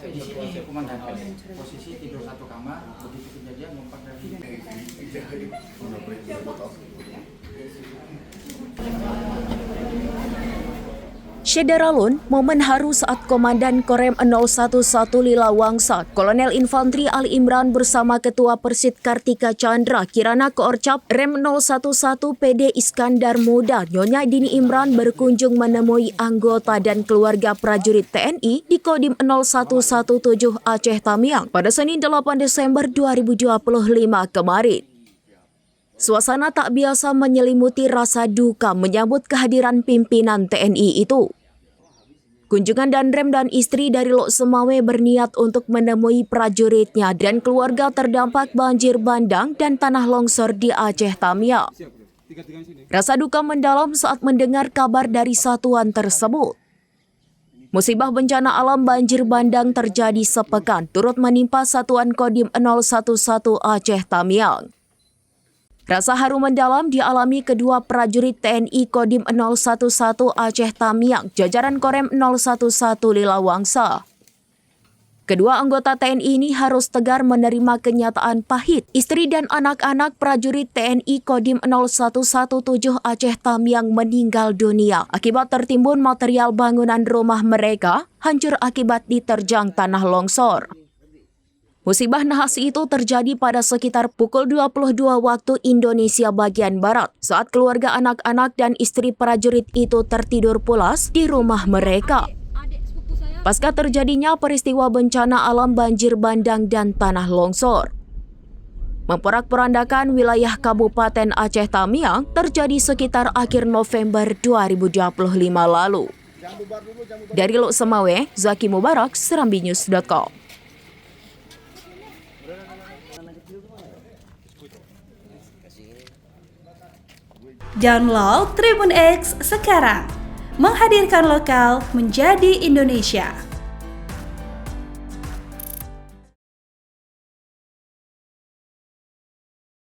Di sini komandan posisi tidur satu kamar, begitu kejadian lompat dari Syederalun, momen haru saat Komandan Korem 011 Lila Wangsa, Kolonel Infantri Ali Imran bersama Ketua Persit Kartika Chandra, Kirana Koorcap Rem 011 PD Iskandar Muda, Nyonya Dini Imran berkunjung menemui anggota dan keluarga prajurit TNI di Kodim 0117 Aceh Tamiang pada Senin 8 Desember 2025 kemarin. Suasana tak biasa menyelimuti rasa duka menyambut kehadiran pimpinan TNI itu. Kunjungan Danrem dan istri dari Lok Semawe berniat untuk menemui prajuritnya dan keluarga terdampak banjir bandang dan tanah longsor di Aceh Tamiang. Rasa duka mendalam saat mendengar kabar dari satuan tersebut. Musibah bencana alam banjir bandang terjadi sepekan turut menimpa satuan Kodim 011 Aceh Tamiang. Rasa haru mendalam dialami kedua prajurit TNI Kodim 011 Aceh Tamiang, jajaran Korem 011 Lila Wangsa. Kedua anggota TNI ini harus tegar menerima kenyataan pahit. Istri dan anak-anak prajurit TNI Kodim 0117 Aceh Tamiang meninggal dunia akibat tertimbun material bangunan rumah mereka hancur akibat diterjang tanah longsor. Musibah nahas itu terjadi pada sekitar pukul 22 waktu Indonesia bagian Barat saat keluarga anak-anak dan istri prajurit itu tertidur pulas di rumah mereka. Pasca terjadinya peristiwa bencana alam banjir bandang dan tanah longsor. Memporak-porandakan wilayah Kabupaten Aceh Tamiang terjadi sekitar akhir November 2025 lalu. Dari Lok Semawe, Zaki Mubarak, serambinews.com. Download Tribun X sekarang, menghadirkan lokal menjadi Indonesia.